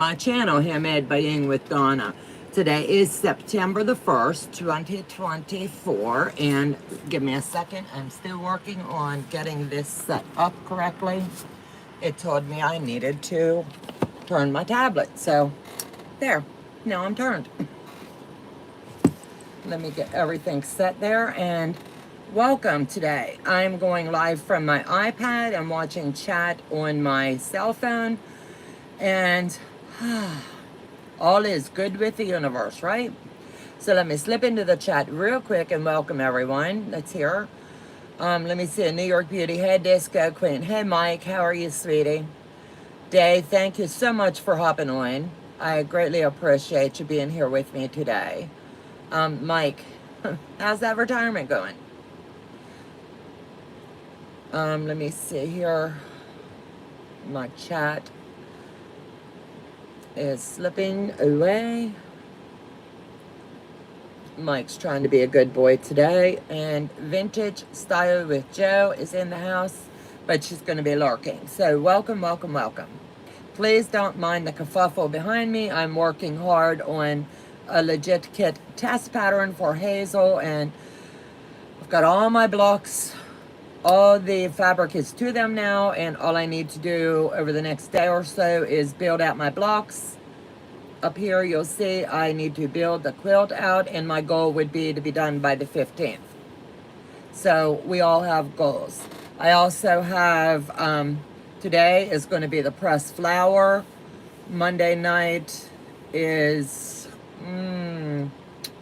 My channel, Handmade by Ying with Donna. Today is September the 1st, 2024, and give me a second. I'm still working on getting this set up correctly. It told me I needed to turn my tablet, so there, now I'm turned. Let me get everything set there, and welcome today. I'm going live from my iPad. I'm watching chat on my cell phone, and all is good with the universe, right? So let me slip into the chat real quick and welcome everyone that's here. Let me see, New York Beauty. Hey, Disco Queen. Hey, Mike. How are you, sweetie? Day, thank you so much for hopping on. I greatly appreciate you being here with me today. Mike, how's that retirement going? Let me see here. My chat is slipping away. Mike's trying to be a good boy today. And Vintage Style with Joe is in the house, but she's going to be lurking. So welcome, welcome, welcome. Please don't mind the kerfuffle behind me. I'm working hard on a legit kit test pattern for Hazel, and I've got all my blocks. All the fabric is to them now, and all I need to do over the next day or so is build out my blocks. Up here, you'll see I need to build the quilt out, and my goal would be to be done by the 15th. So we all have goals. I also have, today is going to be the pressed flower. Monday night is going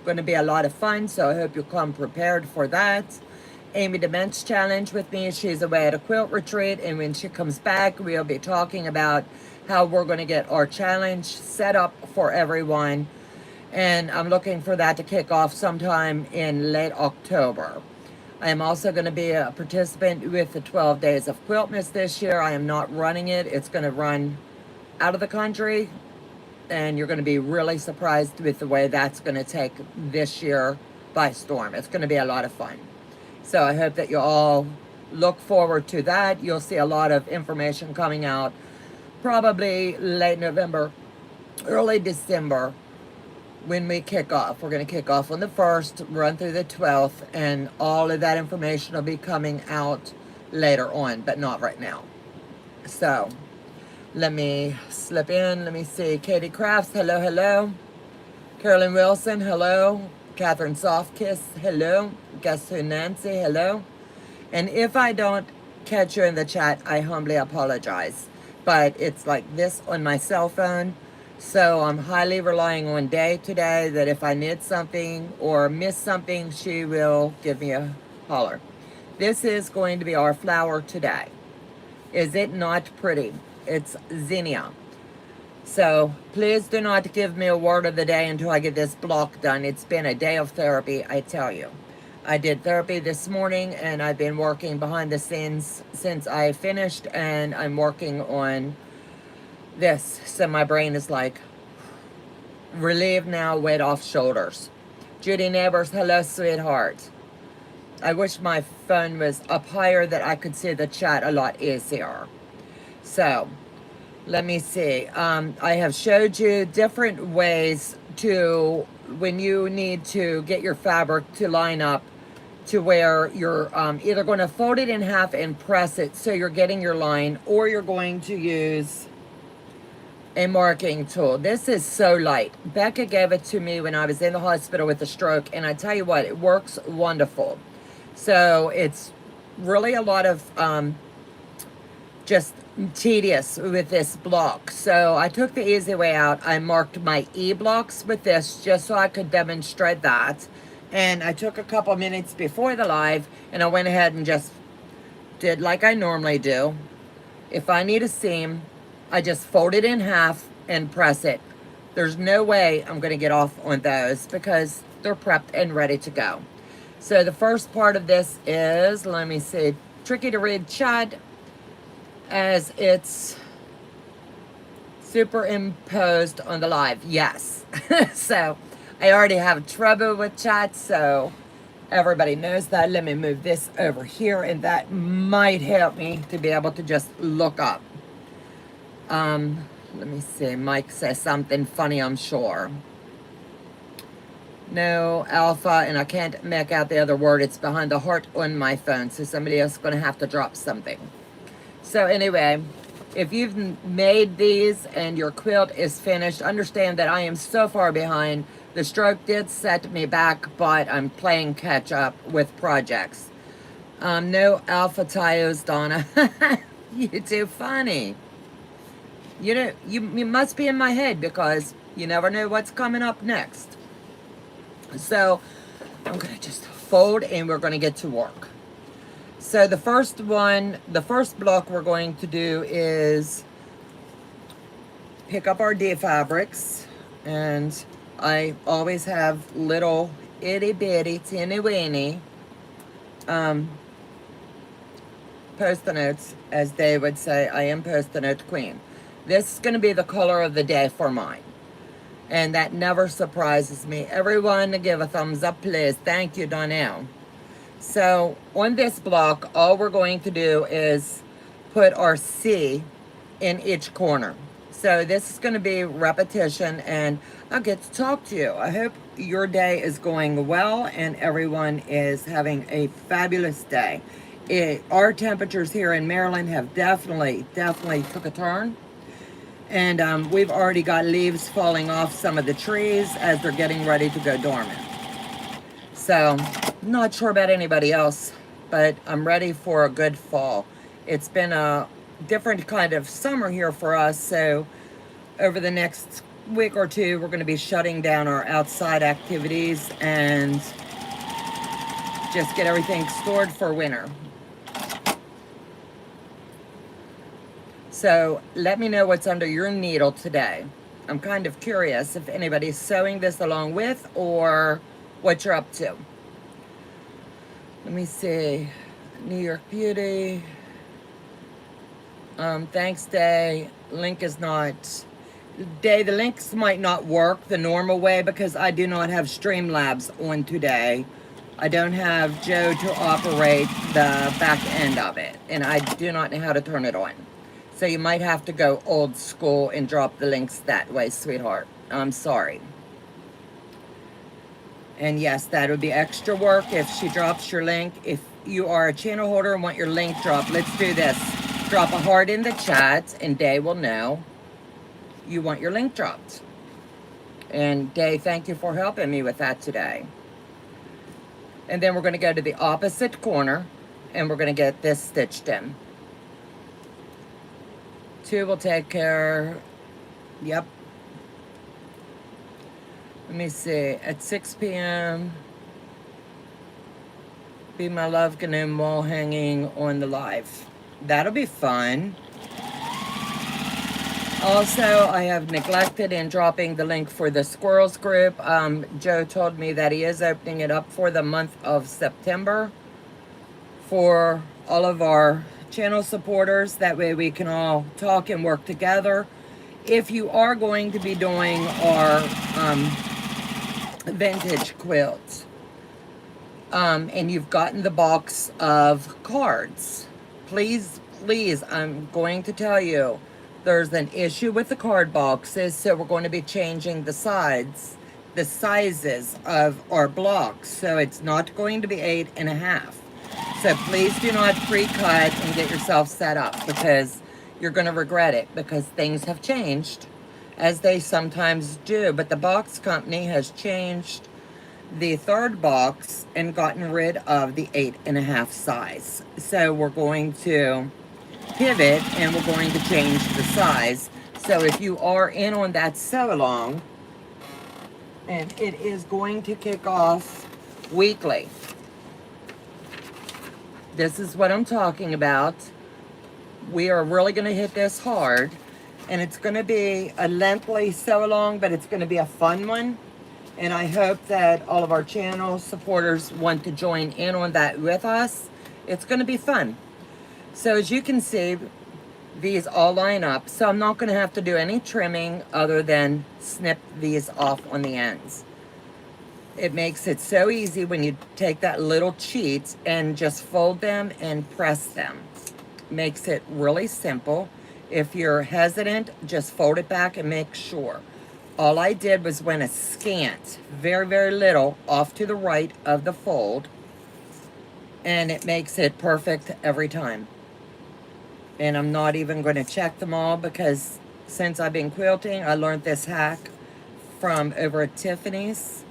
to be a lot of fun, so I hope you'll come prepared for that. Amy Dement's challenge with me. She's away at a quilt retreat, and when she comes back, we'll be talking about how we're going to get our challenge set up for everyone. And I'm looking for that to kick off sometime in late October. I am also going to be a participant with the 12 Days of Quiltmas this year. I am not running it. It's going to run out of the country, and you're going to be really surprised with the way that's going to take this year by storm. It's going to be a lot of fun. So I hope that you all look forward to that. You'll see a lot of information coming out probably late November, early December when we kick off. We're going to kick off on the 1st, run through the 12th, and all of that information will be coming out later on, but not right now. So let me slip in. Let me see. Katie Crafts, hello, hello. Carolyn Wilson, hello. Catherine Softkiss, hello. Guess who, Nancy, hello. And if I don't catch you in the chat, I humbly apologize. But it's like this on my cell phone. So I'm highly relying on Day today that if I need something or miss something, she will give me a holler. This is going to be our flower today. Is it not pretty? It's Zinnia. So please do not give me a word of the day until I get this block done. It's been a day of therapy, I tell you. I did therapy this morning, and I've been working behind the scenes since I finished, and I'm working on this. So my brain is like relieved now, weight off shoulders. Judy Neighbors, hello, sweetheart. I wish my phone was up higher that I could see the chat a lot easier. So let me see. I have showed you different ways to, when you need to get your fabric to line up to where you're either going to fold it in half and press it so you're getting your line, or you're going to use a marking tool. This is so light. Becca gave it to me when I was in the hospital with a stroke, and I tell you what, it works wonderful. So it's really a lot of just tedious with this block. So I took the easy way out. I marked my E blocks with this just so I could demonstrate that. And I took a couple minutes before the live, and I went ahead and just did like I normally do. If I need a seam, I just fold it in half and press it. There's no way I'm going to get off on those because they're prepped and ready to go. So the first part of this is, let me see, tricky to read chat as it's superimposed on the live. Yes. So I already have trouble with chat, so everybody knows that. Let me move this over here, and that might help me to be able to just look up. Let me see. Mike says something funny, I'm sure. No, Alpha, and I can't make out the other word. It's behind the heart on my phone, so somebody else is going to have to drop something. So anyway, if you've made these and your quilt is finished, understand that I am so far behind. The stroke did set me back, but I'm playing catch up with projects. No Alpha Tios, Donna. You're too funny. You know, you must be in my head because you never know what's coming up next. So I'm going to just fold and we're going to get to work. So the first block we're going to do is pick up our D fabrics. And I always have little itty bitty teeny weeny post-it notes, as they would say. I am post-it note queen. This is going to be the color of the day for mine. And that never surprises me. Everyone give a thumbs up, please. Thank you, Donna. So on this block, all we're going to do is put our C in each corner. So this is going to be repetition, and I'll get to talk to you. I hope your day is going well and everyone is having a fabulous day. Our temperatures here in Maryland have definitely took a turn. And we've already got leaves falling off some of the trees as they're getting ready to go dormant. So, not sure about anybody else, but I'm ready for a good fall. It's been a different kind of summer here for us, so over the next week or two, we're going to be shutting down our outside activities and just get everything stored for winter. So let me know what's under your needle today. I'm kind of curious if anybody's sewing this along with or what you're up to. Let me see. New York Beauty. Thanks, Day. Link is not... Day, the links might not work the normal way because I do not have Streamlabs on today. I don't have Joe to operate the back end of it, and I do not know how to turn it on. So you might have to go old school and drop the links that way, sweetheart. I'm sorry. And yes, that would be extra work if she drops your link. If you are a channel holder and want your link dropped, let's do this. Drop a heart in the chat and Day will know you want your link dropped. And Day, thank you for helping me with that today. And then we're going to go to the opposite corner and we're going to get this stitched in. 2 will take care. Yep. Let me see. At 6 p.m. Be my love GNOME wall hanging on the live. That'll be fun. Also, I have neglected in dropping the link for the squirrels group. Joe told me that he is opening it up for the month of September for all of our channel supporters. That way we can all talk and work together. If you are going to be doing our vintage quilts and you've gotten the box of cards, please, I'm going to tell you there's an issue with the card boxes, so we're going to be changing the sizes of our blocks. So it's not going to be 8.5. So please do not pre-cut and get yourself set up because you're going to regret it because things have changed as they sometimes do. But the box company has changed the third box and gotten rid of the 8.5 size. So we're going to pivot and we're going to change the size. So if you are in on that sew along, and it is going to kick off weekly. This is what I'm talking about. We are really going to hit this hard, and it's going to be a lengthy sew along, but it's going to be a fun one. And I hope that all of our channel supporters want to join in on that with us. It's going to be fun. So as you can see, these all line up. So I'm not going to have to do any trimming other than snip these off on the ends. It makes it so easy when you take that little cheat and just fold them and press them. Makes it really simple. If you're hesitant, just fold it back and make sure. All I did was went a scant, very, very little, off to the right of the fold, and it makes it perfect every time. And I'm not even going to check them all because since I've been quilting, I learned this hack from over at Tiffany's,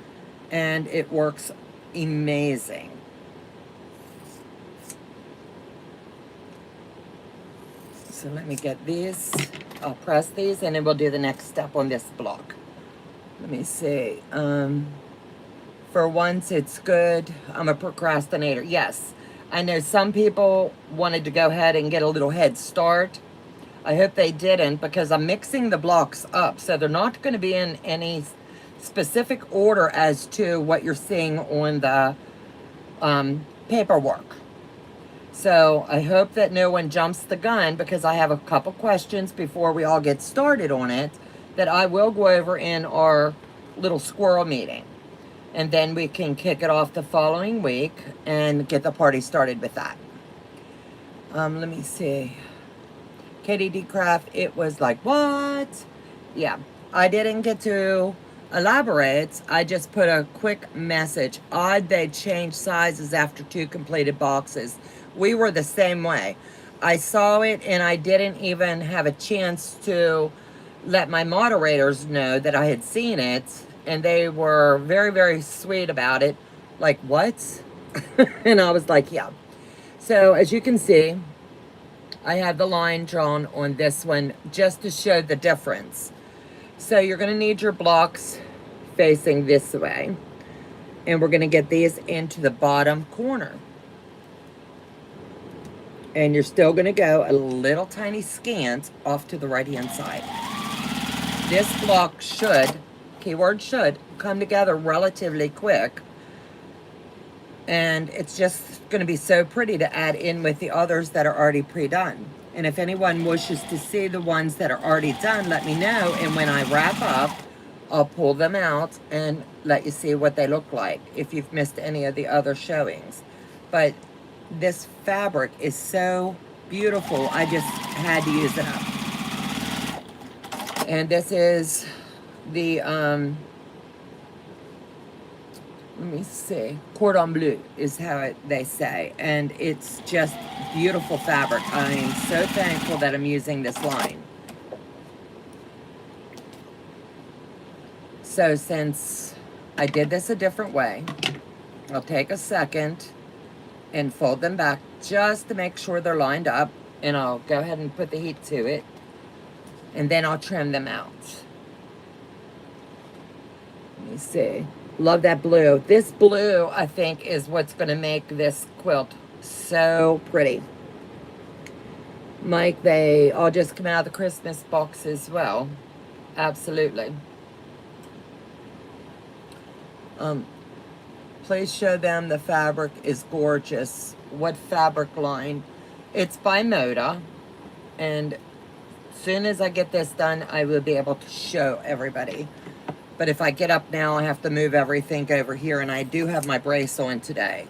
and it works amazing. So let me get these. I'll press these and then we'll do the next step on this block. Let me see. For once, it's good. I'm a procrastinator. Yes, I know some people wanted to go ahead and get a little head start. I hope they didn't because I'm mixing the blocks up. So they're not going to be in any specific order as to what you're seeing on the paperwork. So I hope that no one jumps the gun because I have a couple questions before we all get started on it that I will go over in our little squirrel meeting. And then we can kick it off the following week and get the party started with that. Let me see. Katie D. Craft, it was like, what? Yeah, I didn't get to elaborate. I just put a quick message. Odd they changed sizes after 2 completed boxes. We were the same way. I saw it and I didn't even have a chance to let my moderators know that I had seen it. And they were very, very sweet about it. Like, what? And I was like, yeah. So as you can see, I have the line drawn on this one just to show the difference. So you're going to need your blocks facing this way. And we're going to get these into the bottom corner. And you're still going to go a little tiny scant off to the right-hand side. This block should, keyword should, come together relatively quick. And it's just going to be so pretty to add in with the others that are already pre-done. And if anyone wishes to see the ones that are already done, let me know. And when I wrap up, I'll pull them out and let you see what they look like if you've missed any of the other showings. But this fabric is so beautiful, I just had to use it up. And this is the, let me see, cordon bleu is how they say. And it's just beautiful fabric. I am so thankful that I'm using this line. So since I did this a different way, I'll take a second and fold them back just to make sure they're lined up. And I'll go ahead and put the heat to it. And then I'll trim them out. Let me see. Love that blue. This blue, I think, is what's going to make this quilt so pretty. Mike, they all just come out of the Christmas box as well. Absolutely. Please show them the fabric is gorgeous. What fabric line? It's by Moda. And as soon as I get this done, I will be able to show everybody. But if I get up now, I have to move everything over here. And I do have my brace on today.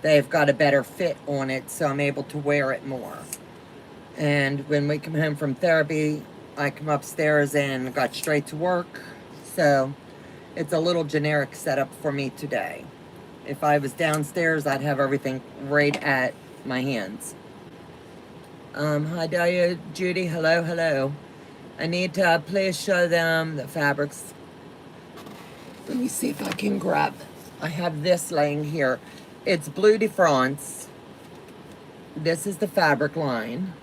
They've got a better fit on it, so I'm able to wear it more. And when we come home from therapy, I come upstairs and got straight to work. So it's a little generic setup for me today. If I was downstairs, I'd have everything right at my hands. Hi, Dahlia, Judy, hello, hello. I need to please show them the fabrics. Let me see if I can grab. I have this laying here. It's Bleu de France. This is the fabric line.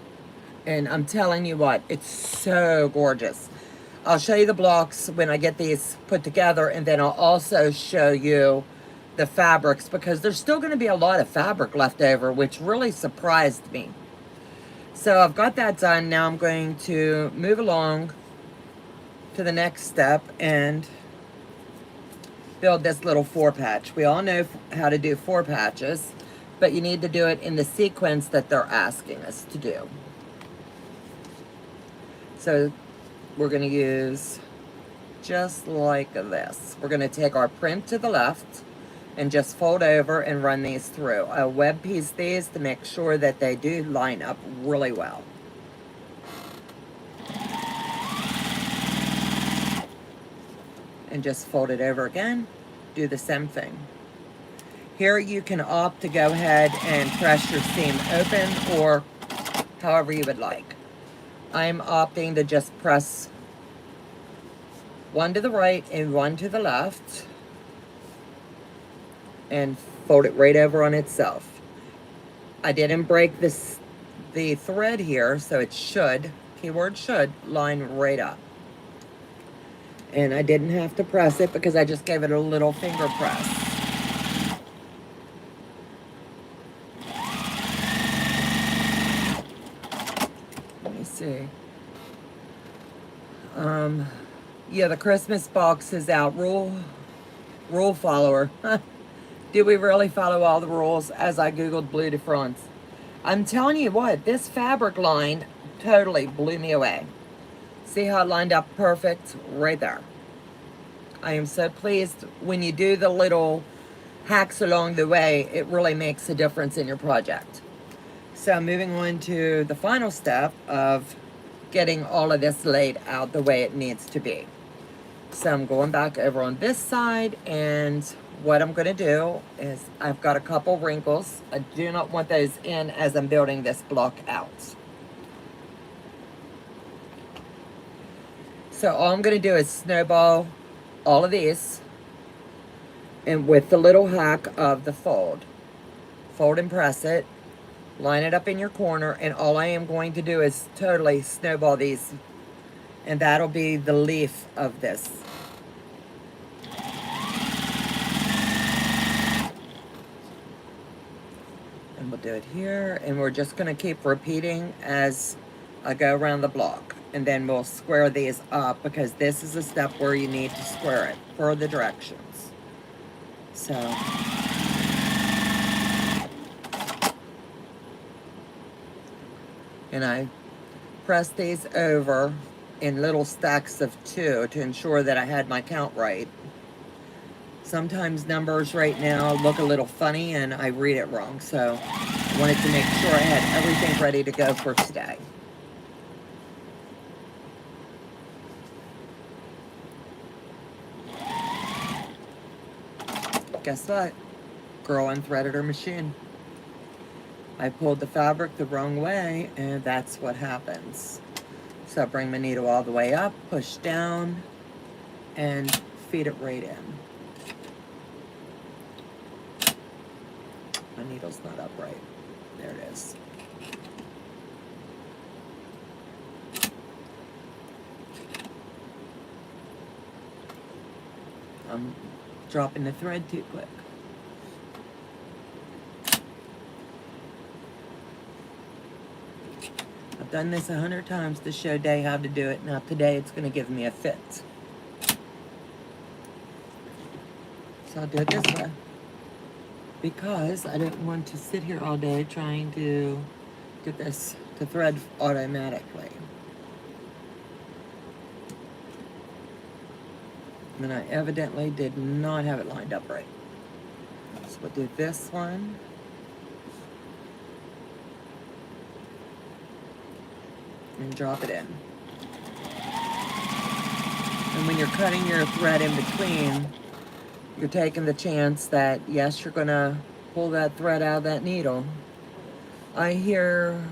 And I'm telling you what, it's so gorgeous. I'll show you the blocks when I get these put together, and then I'll also show you the fabrics because there's still going to be a lot of fabric left over, which really surprised me. So I've got that done. Now I'm going to move along to the next step and build this little 4-patch. We all know how to do 4 patches, but you need to do it in the sequence that they're asking us to do. So we're going to use just like this. We're going to take our print to the left and just fold over and run these through. I'll web piece these to make sure that they do line up really well. and just fold it over again. Do the same thing. Here you can opt to go ahead and press your seam open or however you would like. I'm opting to just press one to the right and one to the left and fold it right over on itself. I didn't break the thread here, so it should, keyword should, line right up. And I didn't have to press it because I just gave it a little finger press. Let me see. Yeah, the Christmas box is out. Rule follower. Did we really follow all the rules as I Googled Bleu de France? I'm telling you what, this fabric line totally blew me away. See how it lined up perfect right there. I am so pleased when you do the little hacks along the way, it really makes a difference in your project. So moving on to the final step of getting all of this laid out the way it needs to be. So I'm going back over on this side, and what I'm going to do is I've got a couple wrinkles. I do not want those in as I'm building this block out. So all I'm going to do is snowball all of these, and with the little hack of the fold and press it, line it up in your corner, and all I am going to do is totally snowball these, and that'll be the leaf of this. And we'll do it here, and we're just going to keep repeating as I go around the block, and then we'll square these up because this is a step where you need to square it for the directions. So and I press these over in little stacks of 2 to ensure that I had my count right. Sometimes numbers right now look a little funny and I read it wrong, so I wanted to make sure I had everything ready to go for today. Guess what? Girl unthreaded her machine. I pulled the fabric the wrong way, and that's what happens. So I bring my needle all the way up, push down, and feed it right in. My needle's not upright. There it is. I'm dropping the thread too quick. I've done this 100 times to show Day how to do it. Now today it's going to give me a fit. So I'll do it this way, because I didn't want to sit here all day trying to get this to thread automatically. And I evidently did not have it lined up right. So we'll do this one. And drop it in. And when you're cutting your thread in between, you're taking the chance that, yes, you're gonna pull that thread out of that needle. I hear,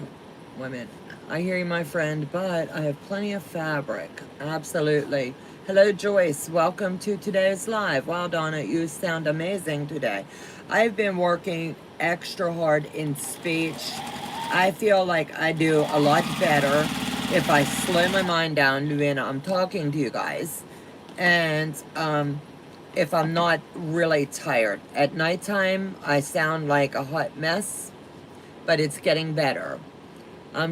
wait a minute, I hear you, my friend, but I have plenty of fabric. Absolutely. Hello, Joyce. Welcome to today's live. Wow, Donna, you sound amazing today. I've been working extra hard in speech. I feel like I do a lot better if I slow my mind down when I'm talking to you guys. And if I'm not really tired. At nighttime, I sound like a hot mess, but it's getting better.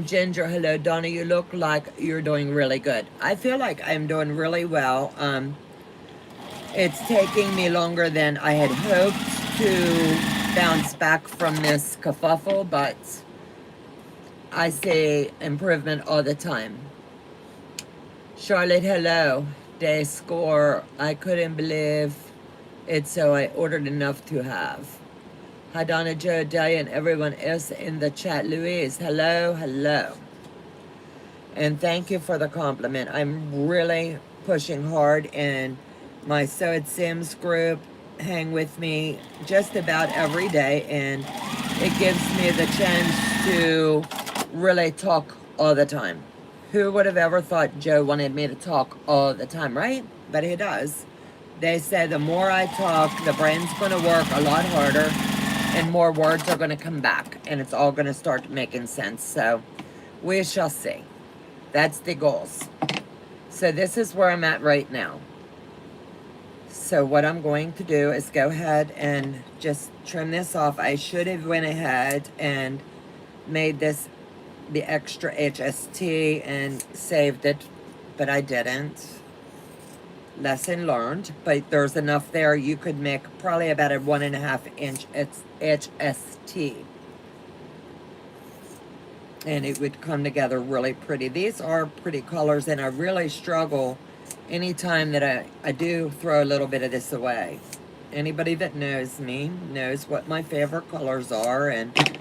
Ginger, hello, Donna, you look like you're doing really good. I feel like I'm doing really well. It's taking me longer than I had hoped to bounce back from this kerfuffle, but I see improvement all the time. Charlotte, hello. Day score, I couldn't believe it, so I ordered enough to have. Hi, Donna, Joe, Day, and everyone else in the chat. Louise, hello, hello. And thank you for the compliment. I'm really pushing hard, and my Sew It Sims group hang with me just about every day, and it gives me the chance to really talk all the time. Who would have ever thought Joe wanted me to talk all the time, right? But he does. They say the more I talk, the brain's going to work a lot harder and more words are going to come back and it's all going to start making sense. So we shall see. That's the goals. So this is where I'm at right now. So what I'm going to do is go ahead and just trim this off. I should have went ahead and made this the extra HST and saved it, but I didn't. Lesson learned, but there's enough there. You could make probably about a 1.5 inch HST. And it would come together really pretty. These are pretty colors, and I really struggle anytime that I do throw a little bit of this away. Anybody that knows me knows what my favorite colors are, and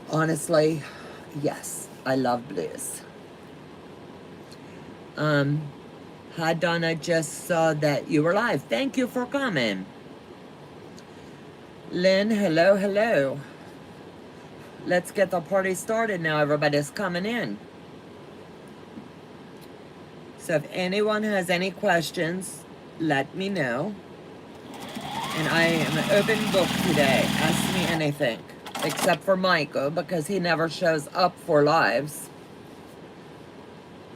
honestly, yes, I love blues. Hi Donna, just saw that you were live. Thank you for coming. Lynn, hello, hello. Let's get the party started now. Everybody's coming in. So if anyone has any questions, let me know. And I am an open book today. Ask me anything. Except for Michael, because he never shows up for lives.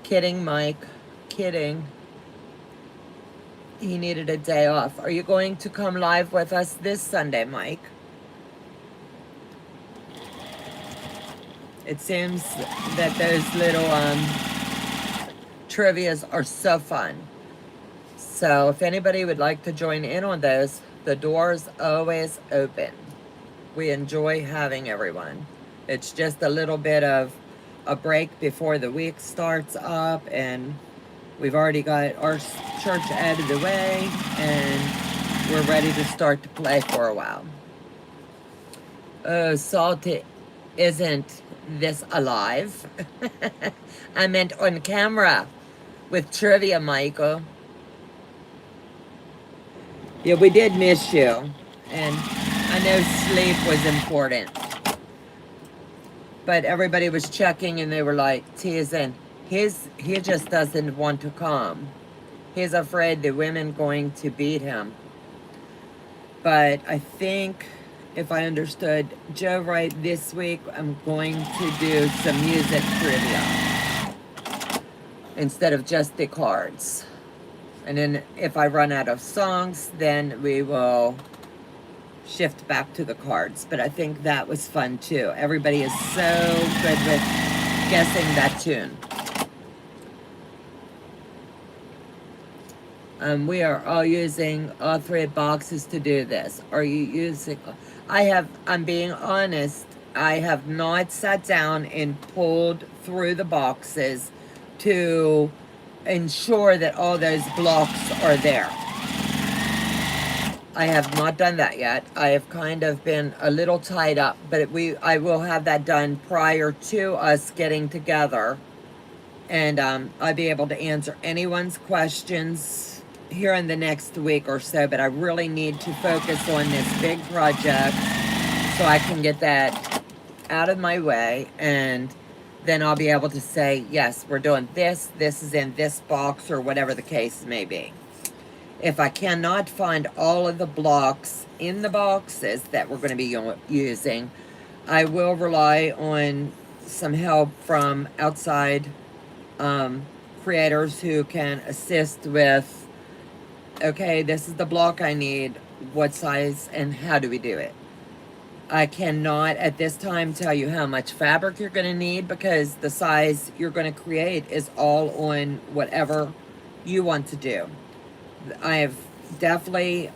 Kidding, Mike. Kidding. He needed a day off. Are you going to come live with us this Sunday, Mike? It seems that those little trivias are so fun. So if anybody would like to join in on those, the door's always open. We enjoy having everyone. It's just a little bit of a break before the week starts up, and we've already got our church out of the way, and we're ready to start to play for a while. Oh, Salty isn't this alive? I meant on camera with trivia, Michael. Yeah, we did miss you, and I know sleep was important. But everybody was checking, and they were like teasing. He just doesn't want to come. He's afraid the women going to beat him. But I think, if I understood Joe right, this week I'm going to do some music trivia instead of just the cards. And then if I run out of songs, then we will shift back to the cards. But I think that was fun too. Everybody is so good with guessing that tune. We are all using all 3 boxes to do this. Are you using... I'm being honest, I have not sat down and pulled through the boxes to ensure that all those blocks are there. I have not done that yet. I have kind of been a little tied up, but I will have that done prior to us getting together. And I'll be able to answer anyone's questions here in the next week or so, but I really need to focus on this big project so I can get that out of my way, and then I'll be able to say, yes, we're doing this is in this box, or whatever the case may be. If I cannot find all of the blocks in the boxes that we're going to be using, I will rely on some help from outside creators who can assist with, okay, this is the block I need, what size, and how do we do it? I cannot at this time tell you how much fabric you're going to need, because the size you're going to create is all on whatever you want to do. I have definitely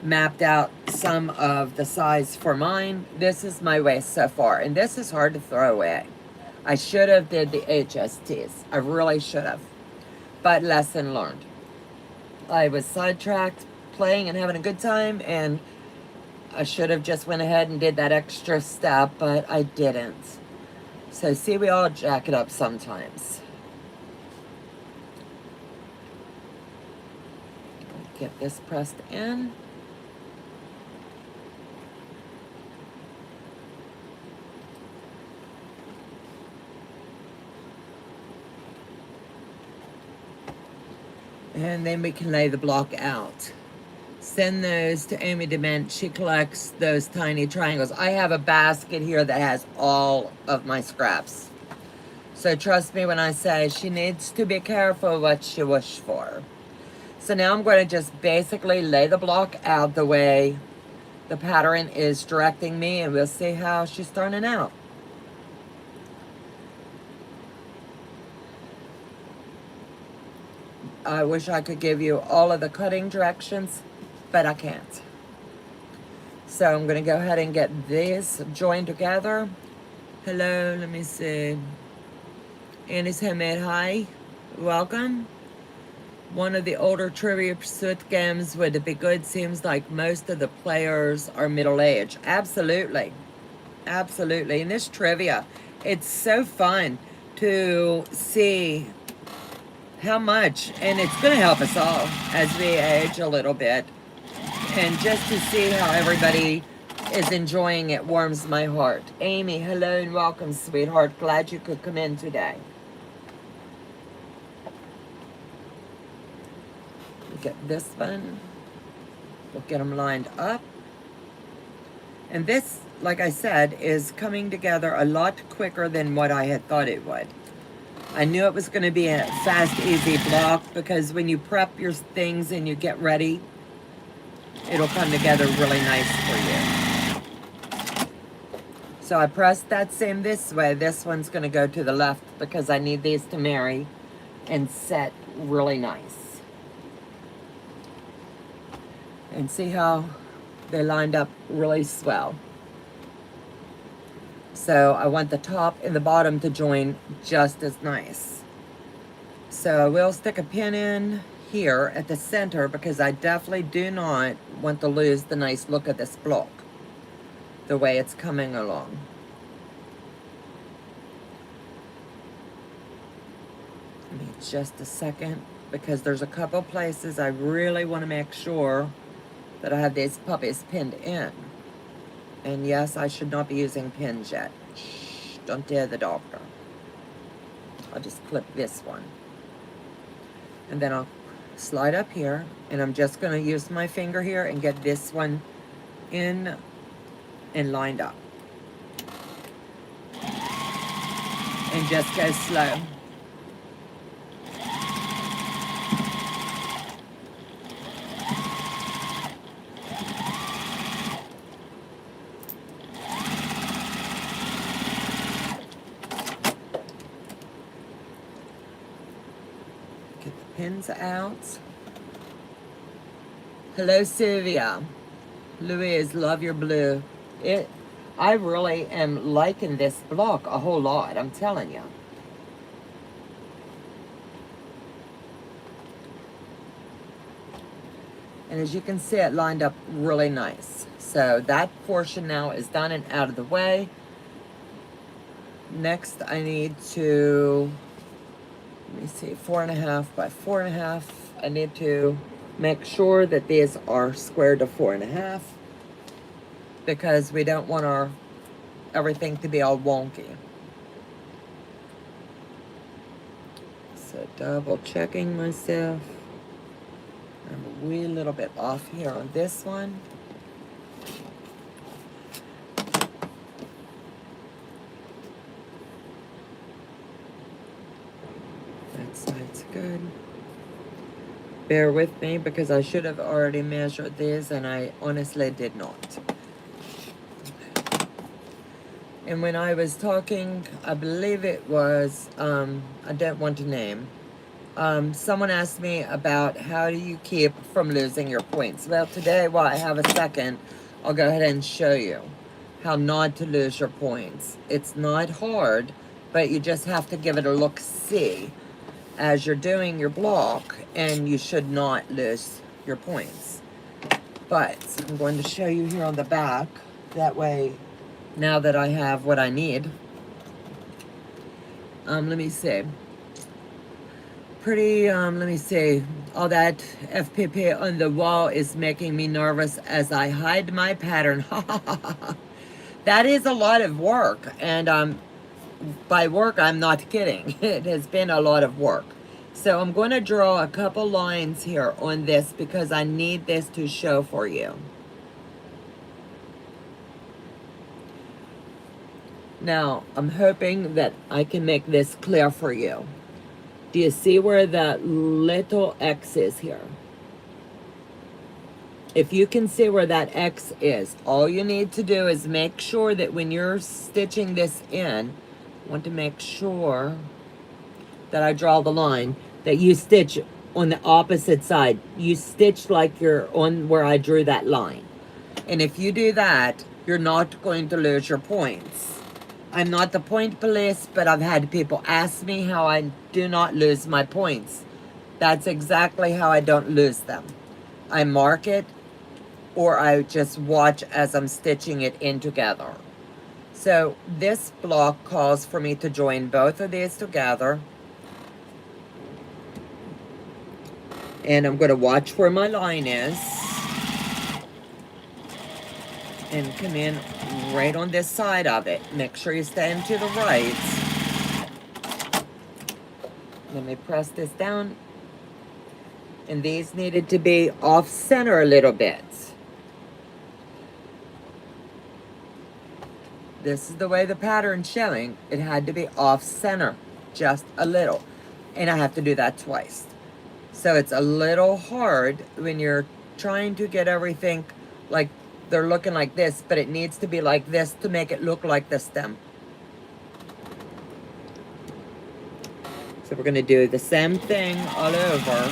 mapped out some of the size for mine. This is my waist so far, and this is hard to throw away. I should have did the HSTs. I really should have. But lesson learned. I was sidetracked playing and having a good time, and I should have just went ahead and did that extra step, but I didn't. So see, we all jack it up sometimes. Get this pressed in. And then we can lay the block out. Send those to Amy Dement. She collects those tiny triangles. I have a basket here that has all of my scraps. So trust me when I say she needs to be careful what she wishes for. So now I'm going to just basically lay the block out the way the pattern is directing me, and we'll see how she's turning out. I wish I could give you all of the cutting directions, but I can't. So I'm going to go ahead and get these joined together. Hello, let me see. Annie's Handmade, hi, welcome. One of the older Trivia Pursuit games would be good. Seems like most of the players are middle-aged. Absolutely, absolutely. In this trivia, it's so fun to see how much, and it's going to help us all as we age a little bit. And just to see how everybody is enjoying it warms my heart. Amy, hello and welcome, sweetheart. Glad you could come in today. Get this one. We'll get them lined up. And this, like I said, is coming together a lot quicker than what I had thought it would. I knew it was going to be a fast, easy block because when you prep your things and you get ready, it'll come together really nice for you. So I pressed that seam this way. This one's going to go to the left because I need these to marry and set really nice. And see how they lined up really swell. So I want the top and the bottom to join just as nice. So we'll stick a pin in here at the center because I definitely do not want to lose the nice look of this block the way it's coming along. Give me just a second because there's a couple places I really want to make sure that I have these puppies pinned in. And yes, I should not be using pins yet. Shh, don't dare the doctor. I'll just clip this one. And then I'll slide up here, and I'm just gonna use my finger here and get this one in and lined up. And just go slow. Pins out. Hello, Sylvia. Louise, love your blue. I really am liking this block a whole lot, I'm telling you. And as you can see, it lined up really nice. So that portion now is done and out of the way. Next, I need to, let me see, 4.5 by 4.5. I need to make sure that these are squared to 4.5 because we don't want everything to be all wonky. So double checking myself. I'm a wee little bit off here on this one. That side's good. Bear with me because I should have already measured these and I honestly did not. And when I was talking, I believe it was, I don't want to name, someone asked me about how do you keep from losing your points. Well, today, while I have a second, I'll go ahead and show you how not to lose your points. It's not hard, but you just have to give it a look-see as you're doing your block, and you should not lose your points. But I'm going to show you here on the back. That way, now that I have what I need, let me see. pretty, let me see, all that FPP on the wall is making me nervous as I hide my pattern. That is a lot of work, and by work, I'm not kidding. It has been a lot of work. So I'm going to draw a couple lines here on this because I need this to show for you. Now, I'm hoping that I can make this clear for you. Do you see where that little X is here? If you can see where that X is, all you need to do is make sure that when you're stitching this in, I want to make sure that I draw the line, that you stitch on the opposite side. You stitch like you're on where I drew that line. And if you do that, you're not going to lose your points. I'm not the point police, but I've had people ask me how I do not lose my points. That's exactly how I don't lose them. I mark it, or I just watch as I'm stitching it in together. So this block calls for me to join both of these together. And I'm going to watch where my line is. And come in right on this side of it. Make sure you stand to the right. Let me press this down. And these needed to be off center a little bit. This is the way the pattern's showing. It had to be off center just a little. And I have to do that twice. So it's a little hard when you're trying to get everything like they're looking like this, but it needs to be like this to make it look like the stem. So we're going to do the same thing all over.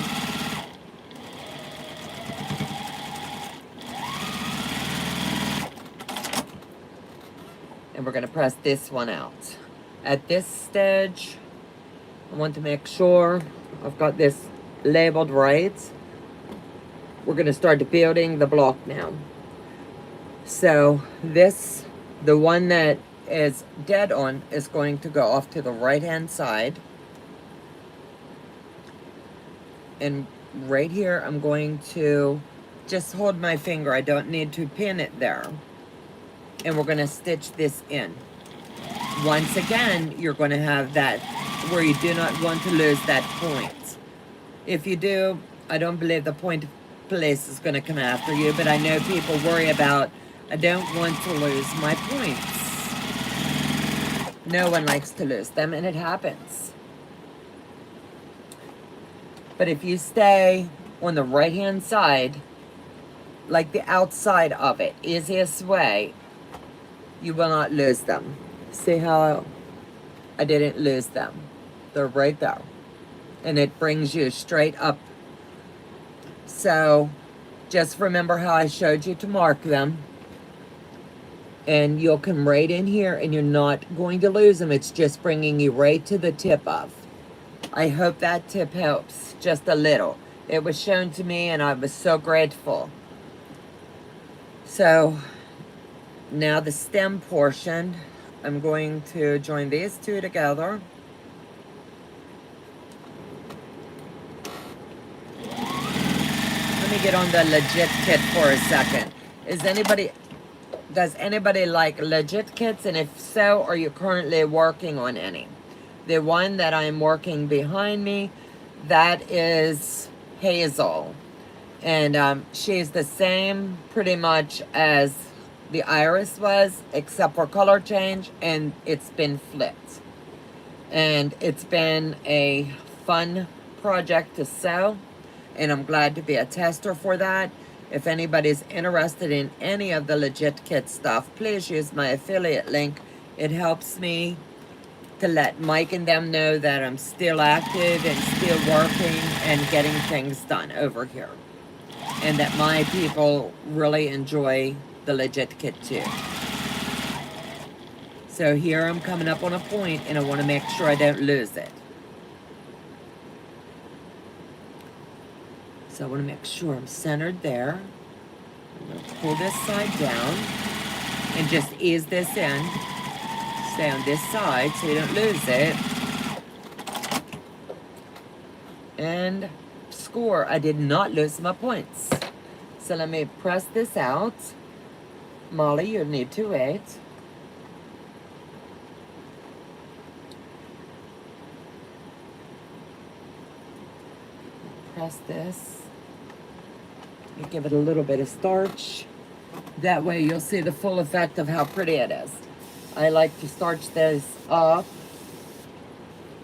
And we're going to press this one out. At this stage, I want to make sure I've got this labeled right. We're going to start building the block now. So this, the one that is dead on, is going to go off to the right hand side. And right here I'm going to just hold my finger. I don't need to pin it there. And we're going to stitch this in. Once again, you're going to have that where you do not want to lose that point. If you do, I don't believe the point police is going to come after you, but I know people worry about, I don't want to lose my points. No one likes to lose them, and it happens. But if you stay on the right hand side, like the outside of it, easiest way, you will not lose them. See how I didn't lose them? They're right there. And it brings you straight up. So just remember how I showed you to mark them. And you'll come right in here and you're not going to lose them. It's just bringing you right to the tip of. I hope that tip helps just a little. It was shown to me and I was so grateful. So now the stem portion, I'm going to join these two together. Let me get on the legit kit for a second. Does anybody like legit kits? And if so, are you currently working on any? The one that I'm working behind me, that is Hazel. And she's the same pretty much as the Iris was, except for color change, and it's been flipped. And it's been a fun project to sew, and I'm glad to be a tester for that. If anybody's interested in any of the legit kit stuff, please use my affiliate link. It helps me to let Mike and them know that I'm still active and still working and getting things done over here. And that my people really enjoy the legit kit too. So here I'm coming up on a point and I want to make sure I don't lose it. So I want to make sure I'm centered there. I'm going to pull this side down and just ease this in. Stay on this side so you don't lose it. And score, I did not lose my points. So let me press this out. Molly, you need to wait. Press this. You give it a little bit of starch. That way you'll see the full effect of how pretty it is. I like to starch this up.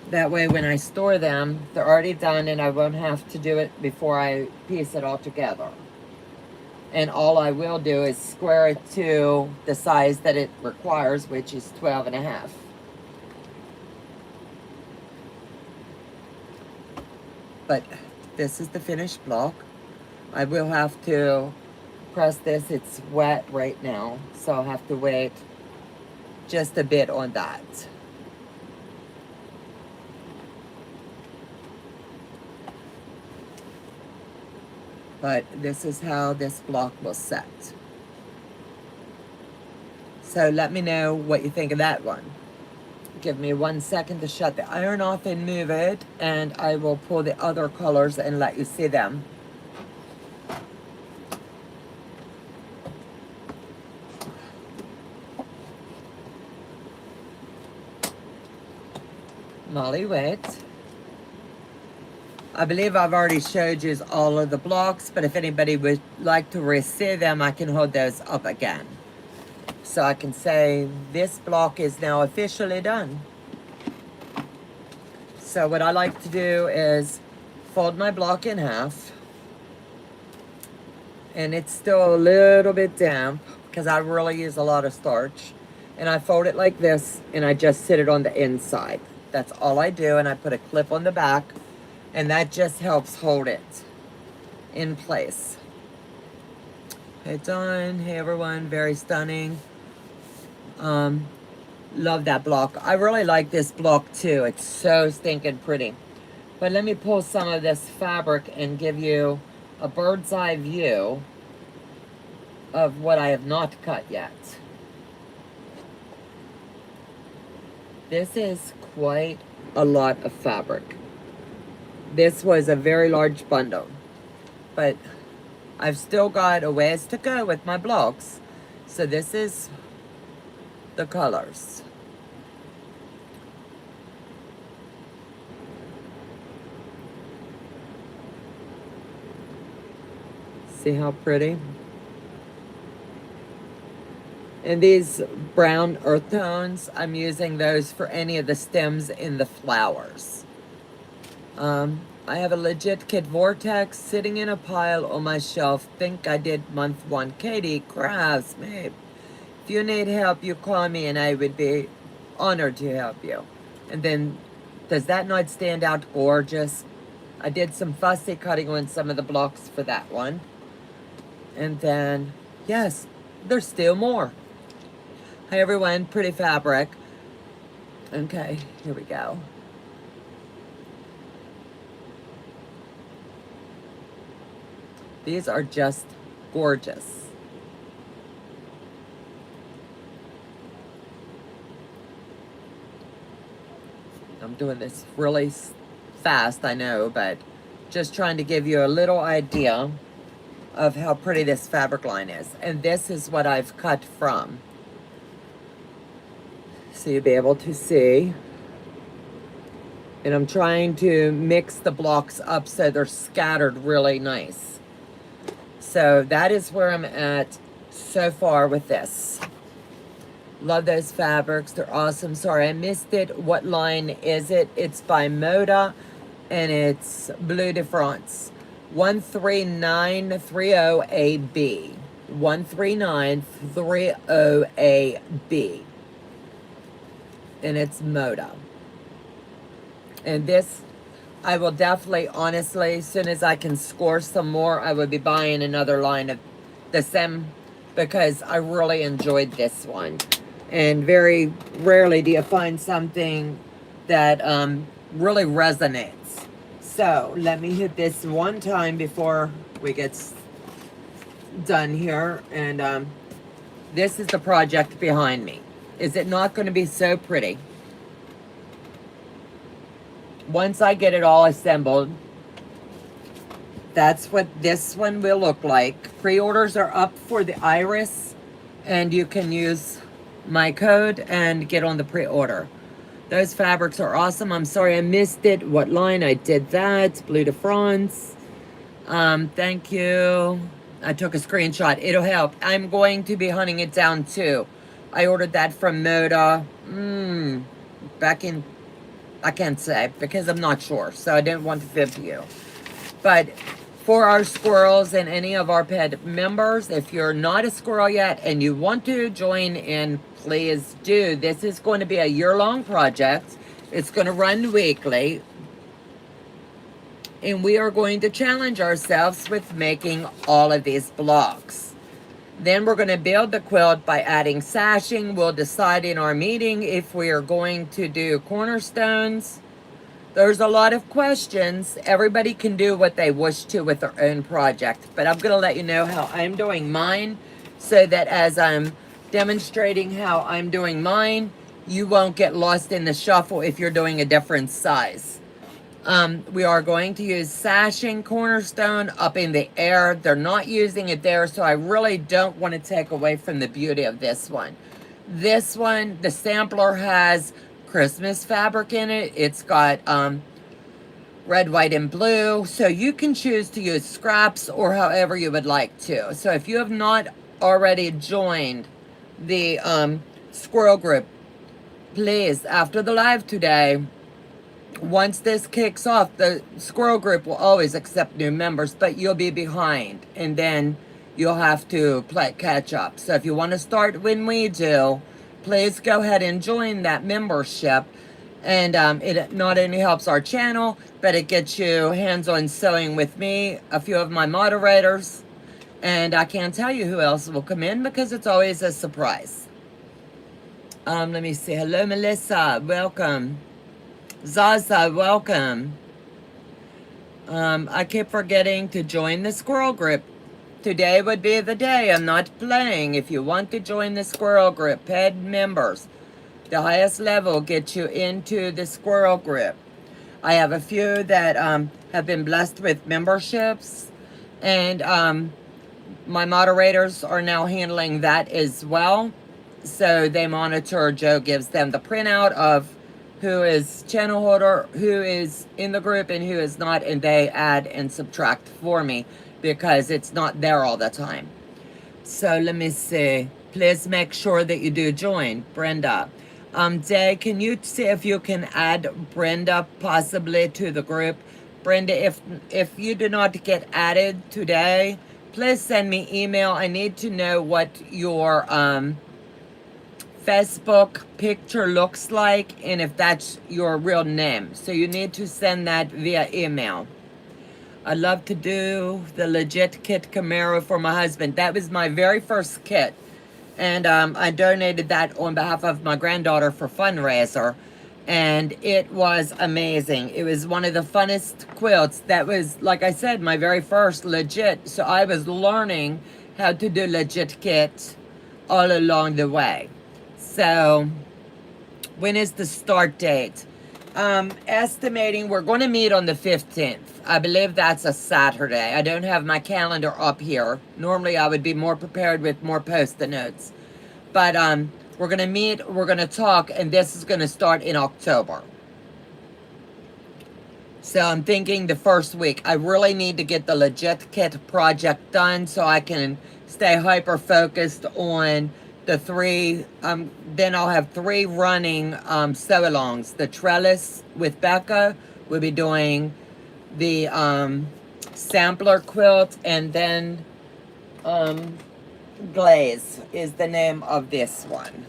That way when I store them, they're already done and I won't have to do it before I piece it all together. And all I will do is square it to the size that it requires, which is 12.5. But this is the finished block. I will have to press this. It's wet right now, so I'll have to wait just a bit on that. But this is how this block will set. So let me know what you think of that one. Give me 1 second to shut the iron off and move it, and I will pull the other colors and let you see them. Molly, wait. I believe I've already showed you all of the blocks, but if anybody would like to re-see them, I can hold those up again. So I can say this block is now officially done. So what I like to do is fold my block in half. And it's still a little bit damp because I really use a lot of starch. And I fold it like this and I just sit it on the inside. That's all I do, and I put a clip on the back. And that just helps hold it in place. Hey, Dawn. Hey, everyone. Very stunning. Love that block. I really like this block, too. It's so stinking pretty. But let me pull some of this fabric and give you a bird's eye view of what I have not cut yet. This is quite a lot of fabric. This was a very large bundle, but I've still got a ways to go with my blocks. So this is the colors. See how pretty? And these brown earth tones, I'm using those for any of the stems in the flowers. I have a legit Kit Vortex sitting in a pile on my shelf. Think I did month 1. Katie Crafts, babe. If you need help, you call me and I would be honored to help you. And then, does that not stand out gorgeous? I did some fussy cutting on some of the blocks for that one. And then, yes, there's still more. Hi everyone, pretty fabric. Okay, here we go. These are just gorgeous. I'm doing this really fast, I know, but just trying to give you a little idea of how pretty this fabric line is. And this is what I've cut from. So you'll be able to see. And I'm trying to mix the blocks up so they're scattered really nice. So that is where I'm at so far with this. Love those fabrics. They're awesome. Sorry, I missed it. What line is it? It's by Moda, and it's Bleu de France. 13930AB. 13930AB. And it's Moda. And this, I will definitely, honestly, as soon as I can score some more, I would be buying another line of the same, because I really enjoyed this one. And very rarely do you find something that really resonates. So let me hit this one time before we get done here. And this is the project behind me. Is it not going to be so pretty? Once I get it all assembled, that's what this one will look like. Pre-orders are up for the iris, and you can use my code and get on the pre-order. Those fabrics are awesome. I'm sorry I missed it. What line I did that? Bleu de France. Thank you. I took a screenshot. It'll help. I'm going to be hunting it down too. I ordered that from Moda. Back in, I can't say because I'm not sure. So I didn't want to fib to you. But for our squirrels and any of our pet members, if you're not a squirrel yet and you want to join in, please do. This is going to be a year-long project. It's going to run weekly. And we are going to challenge ourselves with making all of these blocks. Then we're going to build the quilt by adding sashing. We'll decide in our meeting if we are going to do cornerstones. There's a lot of questions. Everybody can do what they wish to with their own project. But I'm going to let you know how I'm doing mine so that as I'm demonstrating how I'm doing mine, you won't get lost in the shuffle if you're doing a different size. We are going to use sashing cornerstone up in the air. They're not using it there, so I really don't want to take away from the beauty of this one. This one, the sampler has Christmas fabric in it. It's got red, white, and blue. So you can choose to use scraps or however you would like to. So if you have not already joined the squirrel group, please, after the live today, once this kicks off, the squirrel group will always accept new members, but you'll be behind, and then you'll have to play catch up. So if you want to start when we do, please go ahead and join that membership. And it not only helps our channel, but it gets you hands-on sewing with me, a few of my moderators, and I can't tell you who else will come in because it's always a surprise. Let me see. Hello, Melissa. Welcome. Zaza, welcome. I keep forgetting to join the squirrel group. Today would be the day. I'm not playing. If you want to join the squirrel group, paid members, the highest level gets you into the squirrel group. I have a few that have been blessed with memberships, and my moderators are now handling that as well. So they monitor. Joe gives them the printout of who is channel holder, who is in the group, and who is not, and they add and subtract for me because it's not there all the time. So let me see. Please make sure that you do join. Brenda. Day, can you see if you can add Brenda possibly to the group? Brenda, if you do not get added today, please send me email. I need to know what your Facebook picture looks like and if that's your real name. So you need to send that via email. I love to do the legit kit Camaro for my husband. That was my very first kit. And I donated that on behalf of my granddaughter for fundraiser. And it was amazing. It was one of the funnest quilts. That was, like I said, my very first legit. So I was learning how to do legit kits all along the way. So, when is the start date? Estimating we're going to meet on the 15th. I believe that's a Saturday. I don't have my calendar up here. Normally, I would be more prepared with more post-it notes. But we're going to meet, we're going to talk, and this is going to start in October. So, I'm thinking the first week. I really need to get the legit kit project done so I can stay hyper-focused on the three, then I'll have three running sew-alongs. The trellis with Becca, we'll be doing the sampler quilt, and then Glaze is the name of this one.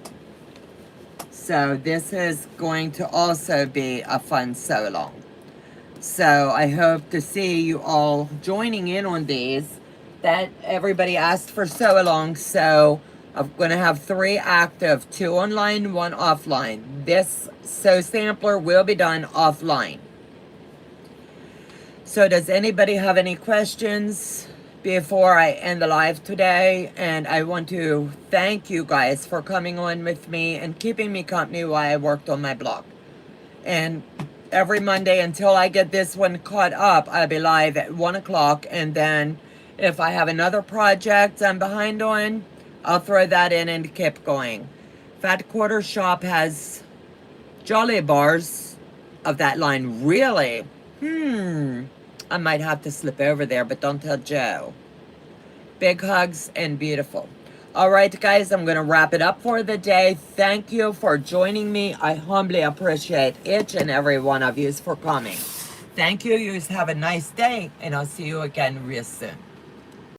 So this is going to also be a fun sew-along. So I hope to see you all joining in on these. That everybody asked for sew-alongs, so I'm going to have 3 active, 2 online, 1 offline. This sew sampler will be done offline. So does anybody have any questions before I end the live today? And I want to thank you guys for coming on with me and keeping me company while I worked on my blog. And every Monday until I get this one caught up. I'll be live at 1 o'clock, and then if I have another project I'm behind on, I'll throw that in and keep going. Fat Quarter Shop has Jolly bars of that line. Really? I might have to slip over there, but don't tell Joe. Big hugs and beautiful. All right, guys, I'm going to wrap it up for the day. Thank you for joining me. I humbly appreciate each and every one of you for coming. Thank you. You have a nice day, and I'll see you again real soon.